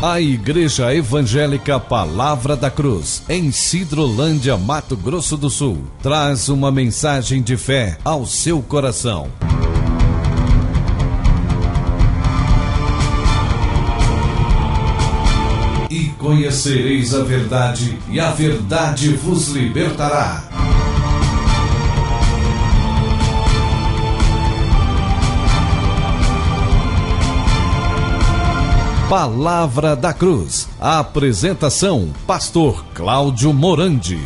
A Igreja Evangélica Palavra da Cruz, em Sidrolândia, Mato Grosso do Sul, traz uma mensagem de fé ao seu coração. E conhecereis a verdade, e a verdade vos libertará. Palavra da Cruz. A apresentação, Pastor Cláudio Morandi.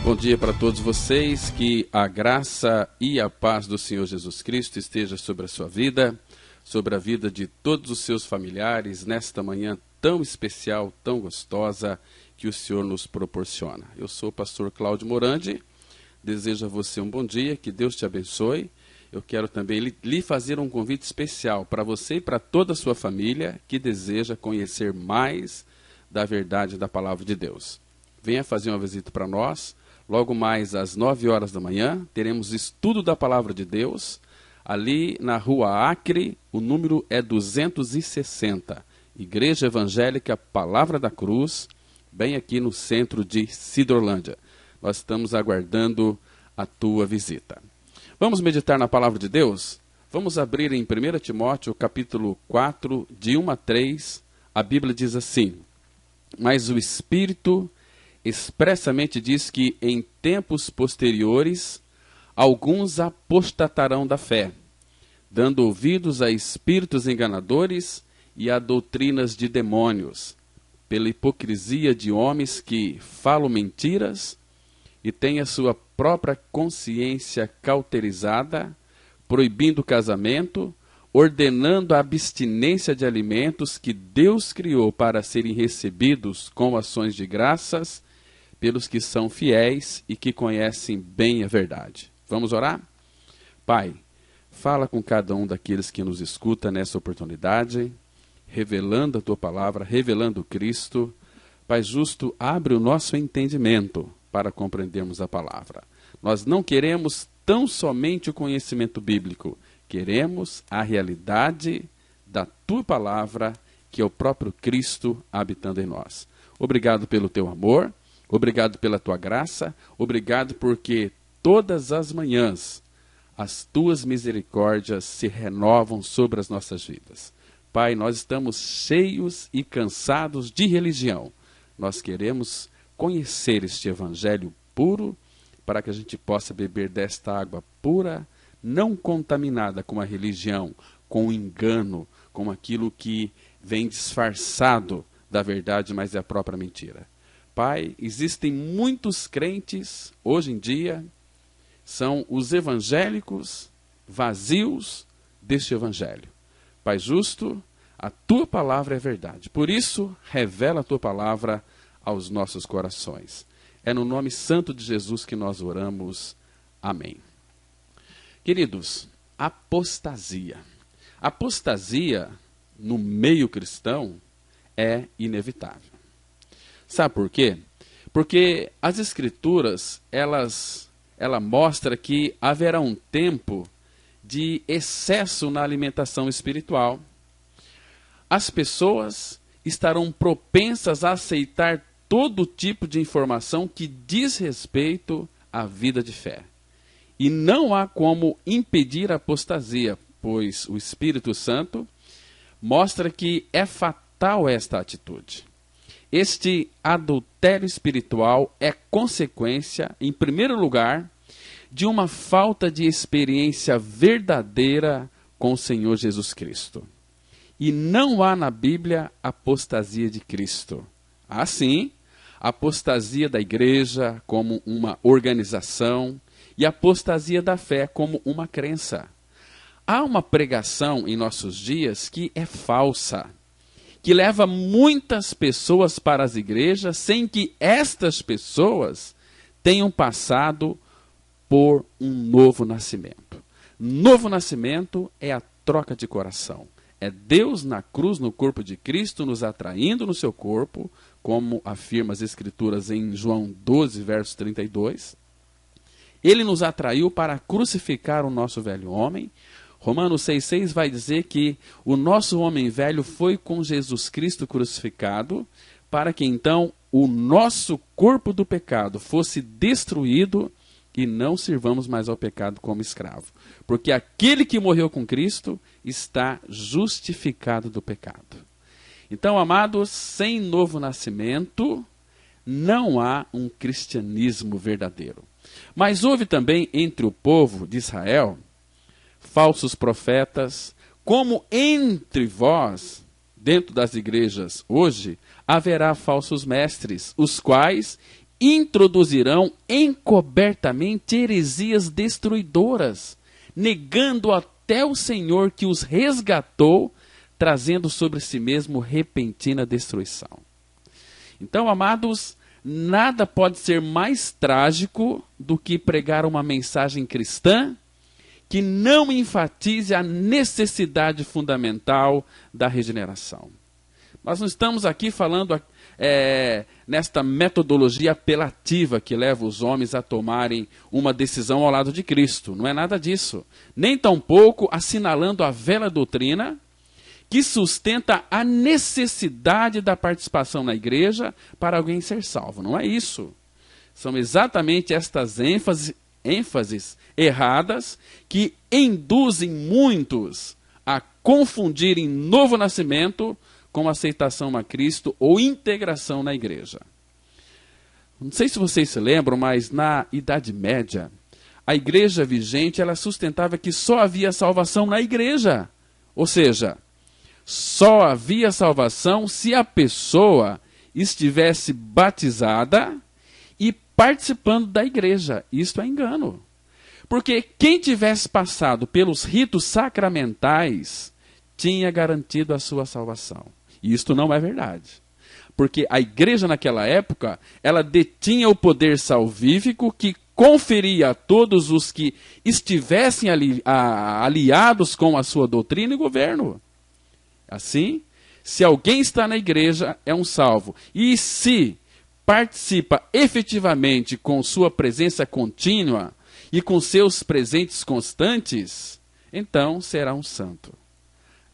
Bom dia para todos vocês, que a graça e a paz do Senhor Jesus Cristo esteja sobre a sua vida, sobre a vida de todos os seus familiares, nesta manhã tão especial, tão gostosa, que o Senhor nos proporciona. Eu sou o Pastor Cláudio Morandi, desejo a você um bom dia, que Deus te abençoe. Eu quero também lhe fazer um convite especial para você e para toda a sua família que deseja conhecer mais da verdade da Palavra de Deus. Venha fazer uma visita para nós. Logo mais às 9 horas da manhã, teremos estudo da Palavra de Deus, ali na Rua Acre, o número é 260. Igreja Evangélica Palavra da Cruz, bem aqui no centro de Sidrolândia. Nós estamos aguardando a tua visita. Vamos meditar na Palavra de Deus? Vamos abrir em 1 Timóteo, capítulo 4, de 1 a 3. A Bíblia diz assim: Mas o Espírito expressamente diz que em tempos posteriores alguns apostatarão da fé, dando ouvidos a espíritos enganadores e a doutrinas de demônios, pela hipocrisia de homens que falam mentiras e têm a sua própria consciência cauterizada, proibindo o casamento, ordenando a abstinência de alimentos que Deus criou para serem recebidos com ações de graças pelos que são fiéis e que conhecem bem a verdade. Vamos orar? Pai, fala com cada um daqueles que nos escuta nessa oportunidade, revelando a Tua Palavra, revelando Cristo. Pai justo, abre o nosso entendimento para compreendermos a Palavra. Nós não queremos tão somente o conhecimento bíblico, queremos a realidade da Tua Palavra, que é o próprio Cristo habitando em nós. Obrigado pelo Teu amor, obrigado pela Tua graça, obrigado porque todas as manhãs as Tuas misericórdias se renovam sobre as nossas vidas. Pai, nós estamos cheios e cansados de religião. Nós queremos conhecer este evangelho puro, para que a gente possa beber desta água pura, não contaminada com a religião, com o engano, com aquilo que vem disfarçado da verdade, mas é a própria mentira. Pai, existem muitos crentes, hoje em dia, são os evangélicos vazios deste evangelho. Pai justo, a Tua Palavra é verdade. Por isso, revela a Tua Palavra aos nossos corações. É no nome santo de Jesus que nós oramos. Amém. Queridos, apostasia. Apostasia no meio cristão é inevitável. Sabe por quê? Porque as Escrituras, ela mostra que haverá um tempo de excesso na alimentação espiritual. As pessoas estarão propensas a aceitar todo tipo de informação que diz respeito à vida de fé. E não há como impedir a apostasia, pois o Espírito Santo mostra que é fatal esta atitude. Este adultério espiritual é consequência, em primeiro lugar, de uma falta de experiência verdadeira com o Senhor Jesus Cristo. E não há na Bíblia apostasia de Cristo. Há sim apostasia da igreja como uma organização e apostasia da fé como uma crença. Há uma pregação em nossos dias que é falsa, que leva muitas pessoas para as igrejas sem que estas pessoas tenham passado por um novo nascimento. Novo nascimento é a troca de coração. É Deus na cruz, no corpo de Cristo, nos atraindo no seu corpo, como afirma as Escrituras em João 12, verso 32. Ele nos atraiu para crucificar o nosso velho homem, Romanos 6,6 vai dizer que o nosso homem velho foi com Jesus Cristo crucificado, para que então o nosso corpo do pecado fosse destruído e não sirvamos mais ao pecado como escravo. Porque aquele que morreu com Cristo está justificado do pecado. Então, amados, sem novo nascimento, não há um cristianismo verdadeiro. Mas houve também entre o povo de Israel falsos profetas, como entre vós, dentro das igrejas hoje, haverá falsos mestres, os quais introduzirão encobertamente heresias destruidoras, negando até o Senhor que os resgatou, trazendo sobre si mesmo repentina destruição. Então, amados, nada pode ser mais trágico do que pregar uma mensagem cristã que não enfatize a necessidade fundamental da regeneração. Nós não estamos aqui falando nesta metodologia apelativa que leva os homens a tomarem uma decisão ao lado de Cristo. Não é nada disso. Nem tampouco assinalando a velha doutrina que sustenta a necessidade da participação na igreja para alguém ser salvo. Não é isso. São exatamente estas ênfases erradas que induzem muitos a confundirem novo nascimento com aceitação a Cristo ou integração na igreja. Não sei se vocês se lembram, mas na Idade Média, a igreja vigente ela sustentava que só havia salvação na igreja. Ou seja, só havia salvação se a pessoa estivesse batizada e participando da igreja. Isto é engano. Porque quem tivesse passado pelos ritos sacramentais tinha garantido a sua salvação. E isto não é verdade. Porque a igreja naquela época, ela detinha o poder salvífico que conferia a todos os que estivessem aliados com a sua doutrina e governo. Assim, se alguém está na igreja, é um salvo. E se participa efetivamente com sua presença contínua e com seus presentes constantes, então será um santo.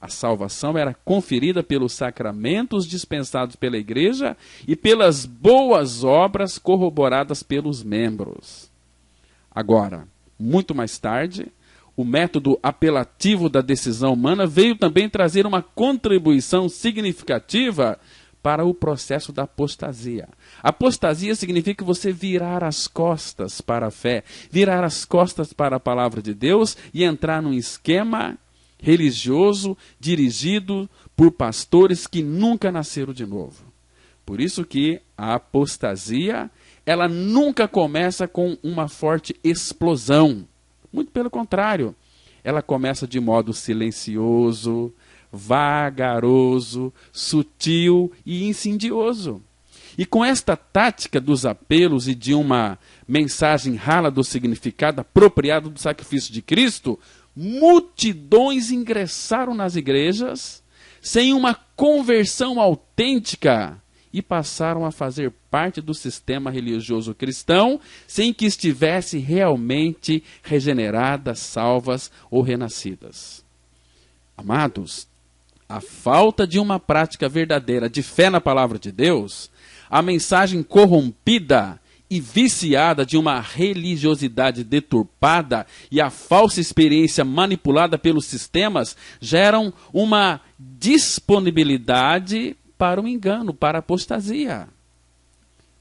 A salvação era conferida pelos sacramentos dispensados pela igreja e pelas boas obras corroboradas pelos membros. Agora, muito mais tarde, o método apelativo da decisão humana veio também trazer uma contribuição significativa para o processo da apostasia. Apostasia significa você virar as costas para a fé, virar as costas para a palavra de Deus e entrar num esquema religioso dirigido por pastores que nunca nasceram de novo. Por isso que a apostasia, ela nunca começa com uma forte explosão. Muito pelo contrário, ela começa de modo silencioso, vagaroso, sutil e insidioso. E com esta tática dos apelos e de uma mensagem rala do significado apropriado do sacrifício de Cristo, multidões ingressaram nas igrejas sem uma conversão autêntica e passaram a fazer parte do sistema religioso cristão sem que estivessem realmente regeneradas, salvas ou renascidas. Amados, a falta de uma prática verdadeira de fé na palavra de Deus, a mensagem corrompida e viciada de uma religiosidade deturpada e a falsa experiência manipulada pelos sistemas geram uma disponibilidade para o engano, para a apostasia.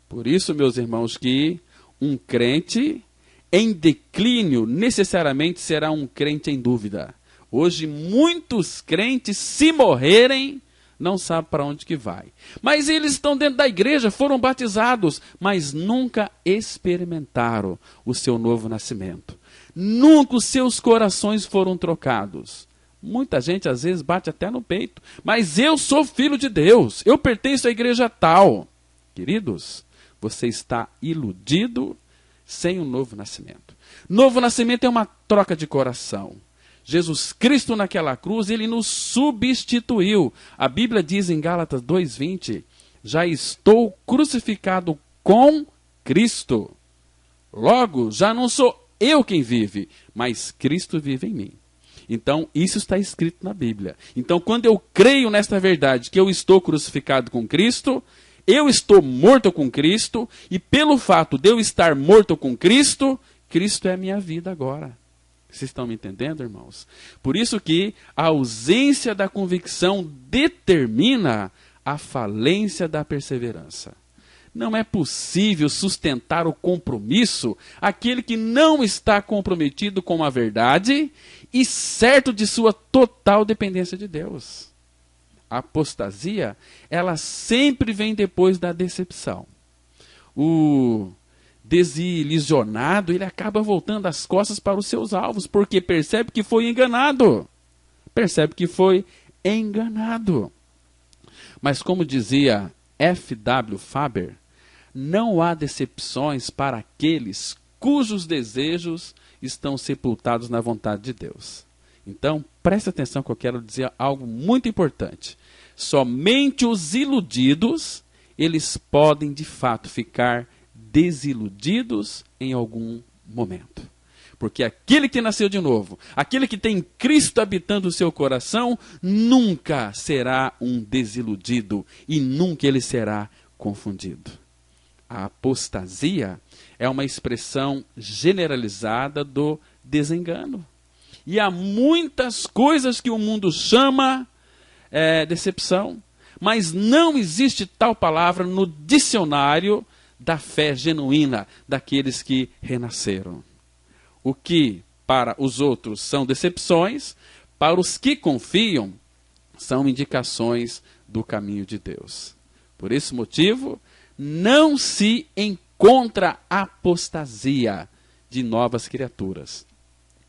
Por isso, meus irmãos, que um crente em declínio necessariamente será um crente em dúvida. Hoje, muitos crentes, se morrerem, não sabem para onde que vai. Mas eles estão dentro da igreja, foram batizados, mas nunca experimentaram o seu novo nascimento. Nunca os seus corações foram trocados. Muita gente às vezes bate até no peito. Mas eu sou filho de Deus, eu pertenço à igreja tal. Queridos, você está iludido sem um novo nascimento. Novo nascimento é uma troca de coração. Jesus Cristo naquela cruz, ele nos substituiu. A Bíblia diz em Gálatas 2:20, já estou crucificado com Cristo. Logo, já não sou eu quem vive, mas Cristo vive em mim. Então, isso está escrito na Bíblia. Então, quando eu creio nesta verdade, que eu estou crucificado com Cristo, eu estou morto com Cristo, e pelo fato de eu estar morto com Cristo, Cristo é a minha vida agora. Vocês estão me entendendo, irmãos? Por isso que a ausência da convicção determina a falência da perseverança. Não é possível sustentar o compromisso aquele que não está comprometido com a verdade e certo de sua total dependência de Deus. A apostasia, ela sempre vem depois da decepção. O desilusionado, ele acaba voltando as costas para os seus alvos, porque percebe que foi enganado. Percebe que foi enganado. Mas como dizia F.W. Faber, não há decepções para aqueles cujos desejos estão sepultados na vontade de Deus. Então, preste atenção que eu quero dizer algo muito importante. Somente os iludidos, eles podem de fato ficar desiludidos em algum momento. Porque aquele que nasceu de novo, aquele que tem Cristo habitando o seu coração, nunca será um desiludido e nunca ele será confundido. A apostasia é uma expressão generalizada do desengano. E há muitas coisas que o mundo chama decepção, mas não existe tal palavra no dicionário da fé genuína daqueles que renasceram. O que para os outros são decepções, para os que confiam, são indicações do caminho de Deus. Por esse motivo, não se encontra apostasia de novas criaturas.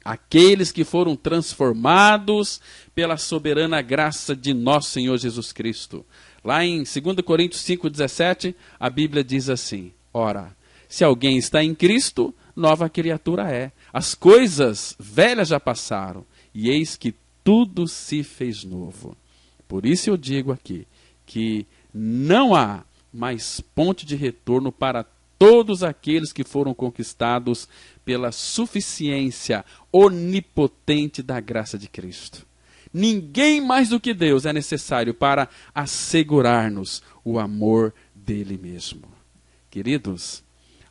Aqueles que foram transformados pela soberana graça de nosso Senhor Jesus Cristo. Lá em 2 Coríntios 5,17, a Bíblia diz assim: ora, se alguém está em Cristo, nova criatura é. As coisas velhas já passaram, e eis que tudo se fez novo. Por isso eu digo aqui, que não há mais ponte de retorno para todos aqueles que foram conquistados pela suficiência onipotente da graça de Cristo. Ninguém mais do que Deus é necessário para assegurar-nos o amor dele mesmo. Queridos,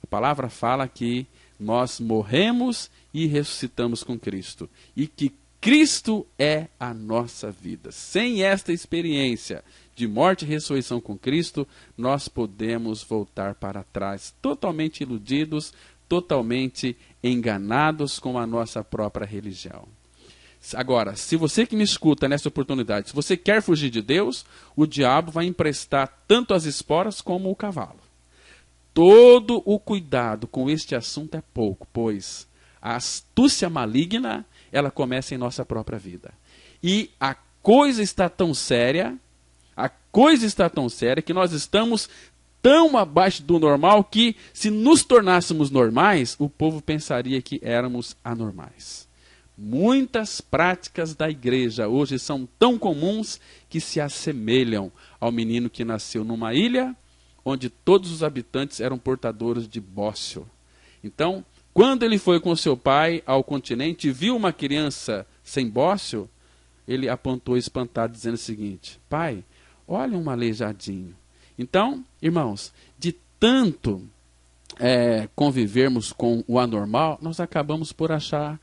a palavra fala que nós morremos e ressuscitamos com Cristo. E que Cristo é a nossa vida. Sem esta experiência de morte e ressurreição com Cristo, nós podemos voltar para trás, totalmente iludidos, totalmente enganados com a nossa própria religião. Agora, se você que me escuta nessa oportunidade, se você quer fugir de Deus, o diabo vai emprestar tanto as esporas como o cavalo. Todo o cuidado com este assunto é pouco, pois a astúcia maligna, ela começa em nossa própria vida. E a coisa está tão séria que nós estamos tão abaixo do normal que, se nos tornássemos normais, o povo pensaria que éramos anormais. Muitas práticas da igreja hoje são tão comuns que se assemelham ao menino que nasceu numa ilha, onde todos os habitantes eram portadores de bócio. Então, quando ele foi com seu pai ao continente e viu uma criança sem bócio, ele apontou espantado, dizendo o seguinte: pai, olha um aleijadinho. Então, irmãos, de tanto convivermos com o anormal, nós acabamos por achar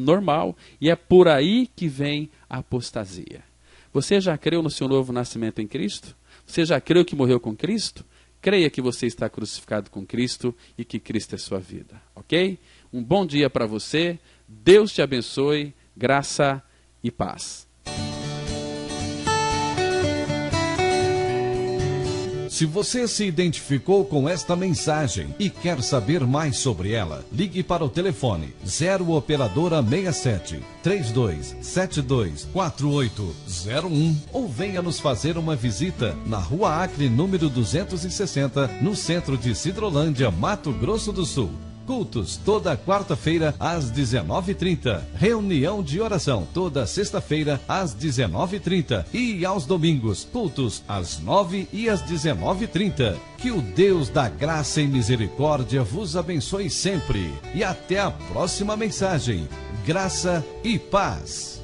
normal. E é por aí que vem a apostasia. Você já creu no seu novo nascimento em Cristo? Você já creu que morreu com Cristo? Creia que você está crucificado com Cristo e que Cristo é sua vida, ok? Um bom dia para você, Deus te abençoe, graça e paz. Se você se identificou com esta mensagem e quer saber mais sobre ela, ligue para o telefone 0 operadora 67 3272 4801 ou venha nos fazer uma visita na Rua Acre, número 260, no centro de Sidrolândia, Mato Grosso do Sul. Cultos toda quarta-feira às 19h30. Reunião de oração toda sexta-feira às 19h30. E aos domingos, cultos às 9h e às 19h30. Que o Deus da graça e misericórdia vos abençoe sempre. E até a próxima mensagem. Graça e paz.